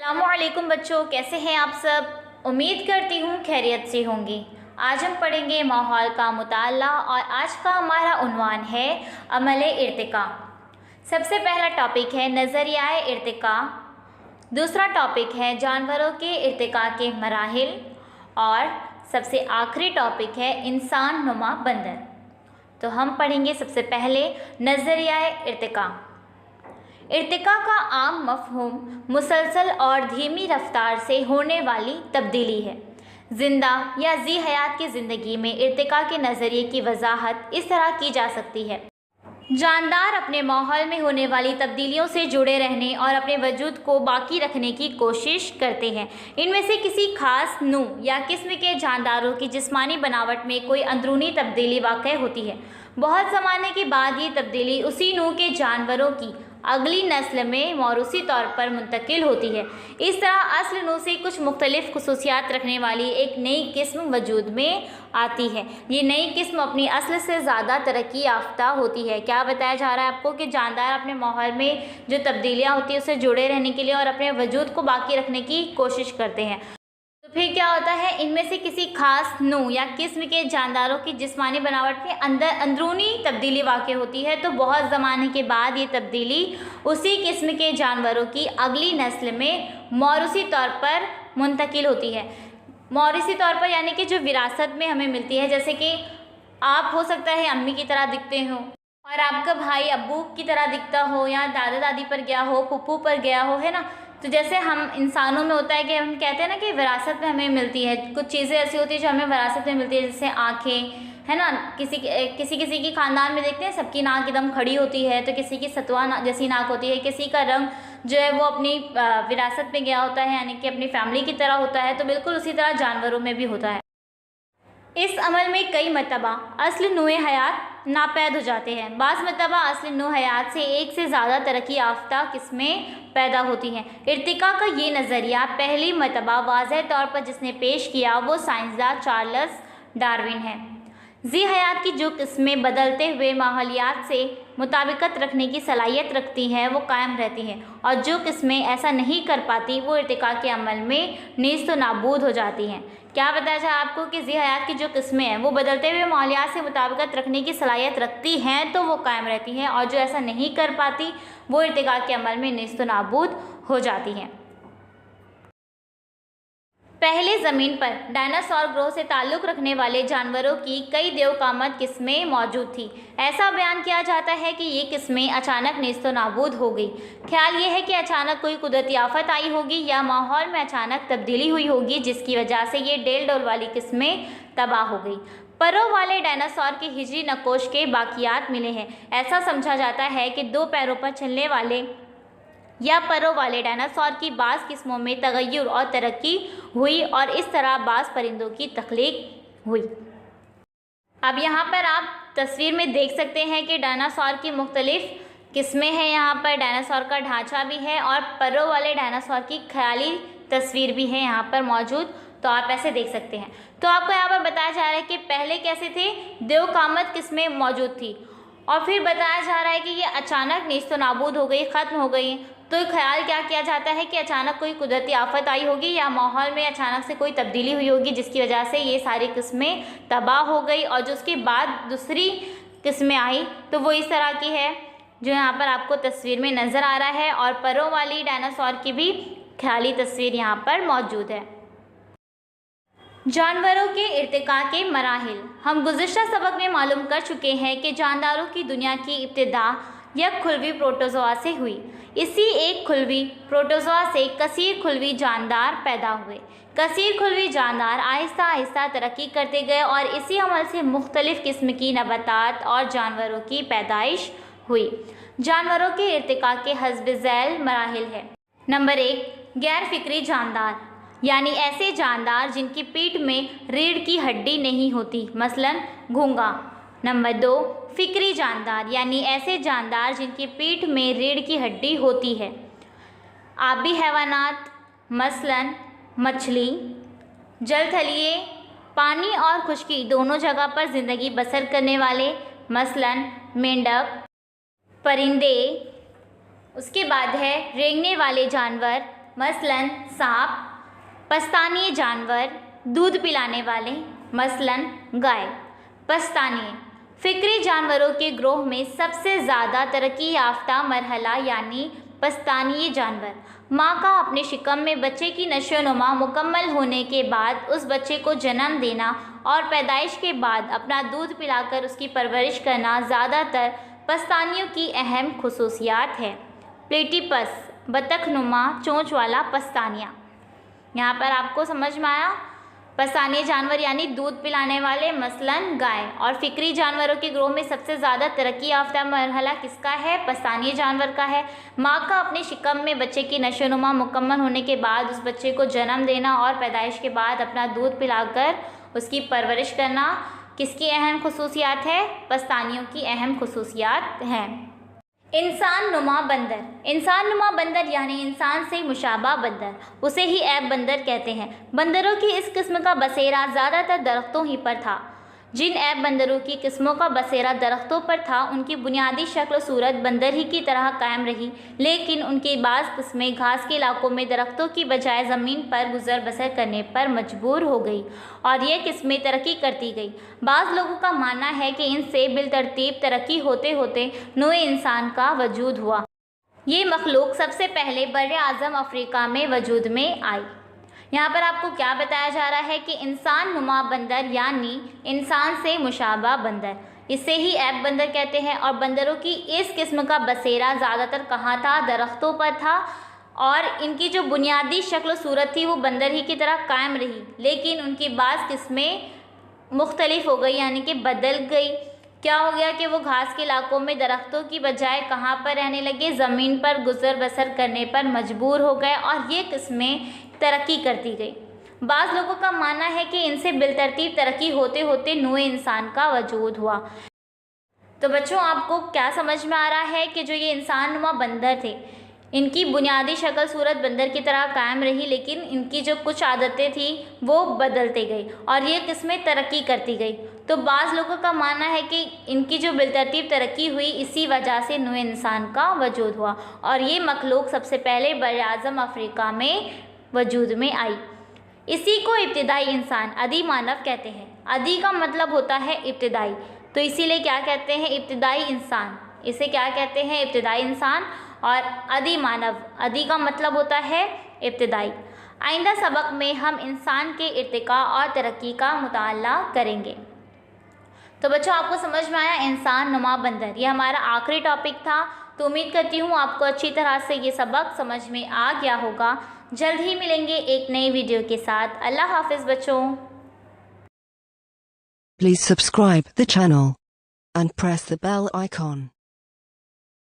अस्सलामुअलैकुम बच्चों, कैसे हैं आप सब। उम्मीद करती हूँ खैरियत से होंगे। आज हम पढ़ेंगे माहौल का मुताला और आज का हमारा उन्वान है अमले इर्तिका। सबसे पहला टॉपिक है नज़रियाए इर्तिका, दूसरा टॉपिक है जानवरों के इर्तिका के मराहिल और सबसे आखिरी टॉपिक है इंसान नुमा बंदर। तो हम पढ़ेंगे सबसे पहले नज़रियाए इर्तिका। इर्तिका का आम मफ़हूम मुसलसल और धीमी रफ्तार से होने वाली तब्दीली है। जिंदा या जी हयात की ज़िंदगी में इर्तिका के नज़रिए की वजाहत इस तरह की जा सकती है। जानदार अपने माहौल में होने वाली तब्दीलियों से जुड़े रहने और अपने वजूद को बाकी रखने की कोशिश करते हैं। इनमें से किसी खास नू या किस्म के जानदारों की जिस्मानी बनावट में कोई अंदरूनी तब्दीली वाक़ होती है। बहुत ज़माने के बाद ये तब्दीली उसी नू के जानवरों की अगली नस्ल में मौरूसी तौर पर मुंतकिल होती है। इस तरह असल नू से कुछ मुख्तलिफ खुसूसियात रखने वाली एक नई किस्म वजूद में आती है। ये नई किस्म अपनी असल से ज़्यादा तरक्की याफ्ता होती है। क्या बताया जा रहा है आपको कि जानदार अपने माहौल में जो तब्दीलियाँ होती हैं उससे जुड़े रहने के लिए और अपने वजूद को बाकी रखने की कोशिश करते हैं। तो फिर क्या होता है, इनमें से किसी खास नू या किस्म के जानदारों की जिस्मानी बनावट में अंदरूनी तब्दीली वाक़ होती है। तो बहुत ज़माने के बाद ये तब्दीली उसी किस्म के जानवरों की अगली नस्ल में मौरूसी तौर पर मुंतकिल होती है। मौरूसी तौर पर यानी कि जो विरासत में हमें मिलती है, जैसे कि आप हो सकता है अम्मी की तरह दिखते हो और आपका भाई अब्बू की तरह दिखता हो, या दादा दादी पर गया हो, फूफू पर गया हो, है ना। तो जैसे हम इंसानों में होता है कि हम कहते हैं ना कि विरासत में हमें मिलती है कुछ चीज़ें ऐसी होती है जो हमें विरासत में मिलती है, जैसे आँखें, है ना। किसी की ख़ानदान में देखते हैं सबकी नाक एकदम खड़ी होती है, तो किसी की सतुआ जैसी नाक होती है, किसी का रंग जो है वो अपनी विरासत में गया होता है, यानी कि अपनी फैमिली की तरह होता है। तो बिल्कुल उसी तरह जानवरों में भी होता है। इस अमल में कई मरतबा असल नूए हयात नापैद हो जाते हैं। बाज़ मरतबा असल नू हयात से एक से ज़्यादा तरक्की याफ्ता किस्में पैदा होती हैं। इर्तिका का ये नज़रिया पहली मरतबा वाज़ेह तौर पर जिसने पेश किया वो साइंसदान चार्ल्स डार्विन है। जी हयात की जो किस्में बदलते हुए माहौलियात से मुताबिकत रखने की सलाहियत रखती हैं वो कायम रहती हैं, और जो किस्में ऐसा नहीं कर पाती वो इर्तिका के अमल में नीज़ नाबूद हो जाती हैं। क्या बताया जाए आपको कि जी हयात की जो किस्में हैं वो बदलते हुए माहौलियात से मुताबिकत रखने की सलाहियत रखती हैं तो वो कायम रहती हैं, और जो ऐसा नहीं कर पाती वो इर्तिका के अमल में नीज़ नाबूद हो जाती हैं। पहले ज़मीन पर डायनासोर ग्रोह से ताल्लुक़ रखने वाले जानवरों की कई देवकामत किस्में मौजूद थी। ऐसा बयान किया जाता है कि ये किस्में अचानक नेस्त नाबूद हो गई। ख्याल ये है कि अचानक कोई कुदरती आफत आई होगी या माहौल में अचानक तब्दीली हुई होगी जिसकी वजह से ये डेल डोल वाली किस्में तबाह हो गई। पैरों वाले डायनासोर के हिजरी नकोश के बाकियात मिले हैं। ऐसा समझा जाता है कि दो पैरों पर चलने वाले या परों वाले डायनासोर की बाज़ किस्मों में तगय्युर और तरक्की हुई और इस तरह बाज़ परिंदों की तख्लीक हुई। अब यहाँ पर आप तस्वीर में देख सकते हैं कि डायनासोर की मुख्तलिफ़ किस्में हैं। यहाँ पर डायनासोर का ढांचा भी है और परों वाले डायनासोर की ख्याली तस्वीर भी है यहाँ पर मौजूद, तो आप ऐसे देख सकते हैं। तो आपको यहाँ पर बताया जा रहा है कि पहले कैसे थे, देवकामत किस्में मौजूद थी और फिर बताया जा रहा है कि ये अचानक नीस्त नाबूद हो गई, ख़त्म हो गई। तो ख्याल क्या किया जाता है कि अचानक कोई कुदरती आफत आई होगी या माहौल में अचानक से कोई तब्दीली हुई होगी जिसकी वजह से ये सारी किस्में तबाह हो गई, और जो उसके बाद दूसरी किस्में आई तो वो इस तरह की है जो यहाँ पर आपको तस्वीर में नज़र आ रहा है, और परों वाली डायनासोर की भी ख्याली तस्वीर यहाँ पर मौजूद है। जानवरों के इर्तिका के मराहिल। हम गुज़िश्ता सबक में मालूम कर चुके हैं कि जानदारों की दुनिया की इब्तिदा एक खुलवी प्रोटोज़ोआ से हुई। इसी एक खुलवी प्रोटोज़ोआ से कसीर खुलवी जानदार पैदा हुए। कसीर खुलवी जानदार आहिस्ता आहिस्ता तरक्की करते गए और इसी अमल से मुख्तलिफ़ किस्म की नबातात और जानवरों की पैदाइश हुई। जानवरों के इर्तिका के हस्ब ज़ैल मराहिल है। नंबर 1, गैर फ़िक्री जानदार, यानी ऐसे जानदार जिनकी पीठ में रीढ़ की हड्डी नहीं होती, मसलन घोंघा। नंबर 2, फ़िक्री जानदार, यानी ऐसे जानदार जिनकी पीठ में रीढ़ की हड्डी होती है। आबी हैवानात, मसलन मछली, जलथलिए, पानी और खुश्की दोनों जगह पर ज़िंदगी बसर करने वाले, मसलन मेंढक, परिंदे। उसके बाद है रेंगने वाले जानवर, मसलन सांप, पस्तानीय जानवर, दूध पिलाने वाले, मसलन गाय। पस्तानीय फिक्री जानवरों के ग्रोह में सबसे ज़्यादा तरक्की याफ्ता मरहला यानी पस्तानीय जानवर। माँ का अपने शिकम में बच्चे की नशोनुमा मुकम्मल होने के बाद उस बच्चे को जन्म देना और पैदाइश के बाद अपना दूध पिलाकर उसकी परवरिश करना ज़्यादातर पस्तानियों की अहम खुसूसियात है। प्लेटिपस बतखनुमा चोंच वाला पस्तानिया। यहाँ पर आपको समझ में आया, पस्तानीय जानवर यानी दूध पिलाने वाले मसलन गाय। और फिक्री जानवरों के ग्रोह में सबसे ज़्यादा तरक्की याफ्ता मरहला किसका है? पस्तानीय जानवर का है। माँ का अपने शिकम में बच्चे की नशोनुमा मुकम्मल होने के बाद उस बच्चे को जन्म देना और पैदाइश के बाद अपना दूध पिलाकर उसकी परवरिश करना किसकी अहम खुसूसियात है? पस्तानियों की अहम खुसूसियात हैं। इंसान नुमा बंदर। इंसान नुमा बंदर यानी इंसान से मुशाबा बंदर, उसे ही ऐब बंदर कहते हैं। बंदरों की इस किस्म का बसेरा ज़्यादातर दरख्तों ही पर था। जिन ऐब बंदरों की किस्मों का बसेरा दरख्तों पर था उनकी बुनियादी शक्ल सूरत बंदर ही की तरह कायम रही, लेकिन उनकी बाज़ किस्में घास के इलाकों में दरख्तों की बजाय ज़मीन पर गुजर बसर करने पर मजबूर हो गई और ये किस्में तरक्की करती गई। बाज़ लोगों का मानना है कि इनसे बिलतरतीब तरक्की होते होते नौए इंसान का वजूद हुआ। ये मखलूक सबसे पहले बर्रे आज़म अफ्रीका में वजूद में आई। यहाँ पर आपको क्या बताया जा रहा है कि इंसान नुमा बंदर यानी इंसान से मुशाबा बंदर, इसे ही ऐब बंदर कहते हैं। और बंदरों की इस किस्म का बसेरा ज़्यादातर कहाँ था? दरख्तों पर था और इनकी जो बुनियादी शक्ल सूरत थी वो बंदर ही की तरह कायम रही, लेकिन उनकी बाज़ किस्में मुख्तलिफ हो गई यानी कि बदल गई। क्या हो गया कि वो घास के इलाकों में दरख्तों की बजाय कहाँ पर रहने लगे? ज़मीन पर गुजर बसर करने पर मजबूर हो गए और ये किस्में तरक्की करती गई। बाज़ लोगों का मानना है कि इनसे बिलतरतीब तरक्की होते होते नौए इंसान का वजूद हुआ। तो बच्चों आपको क्या समझ में आ रहा है कि जो ये इंसान नुमा बंदर थे इनकी बुनियादी शक्ल सूरत बंदर की तरह कायम रही, लेकिन इनकी जो कुछ आदतें थी वो बदलती गई और ये किस्में तरक्की करती गई। तो बाज़ लोगों का मानना है कि इनकी जो बिलतरतीब तरक्की हुई इसी वजह से नौए इंसान का वजूद हुआ और ये मखलूक सबसे पहले बर्रे आज़म अफ्रीका में वजूद में आई। इसी को इब्तिदाई इंसान आदि मानव कहते हैं। आदि का मतलब होता है इब्तिदाई, तो इसीलिए क्या कहते हैं? इब्तिदाई इंसान। इसे क्या कहते हैं? इब्तिदाई इंसान। और आदि मानव, आदि का मतलब होता है इब्तिदाई। आइंदा सबक में हम इंसान के इर्तिका और तरक्की का मुताला करेंगे। तो बच्चों आपको समझ में आया इंसान नुमा बंदर, ये हमारा आखिरी टॉपिक था। तो उम्मीद करती हूँ आपको अच्छी तरह से ये सबक समझ में आ गया होगा। जल्द ही मिलेंगे एक नई वीडियो के साथ। अल्लाह हाफिज़ बच्चों। Please subscribe the channel and press the bell icon.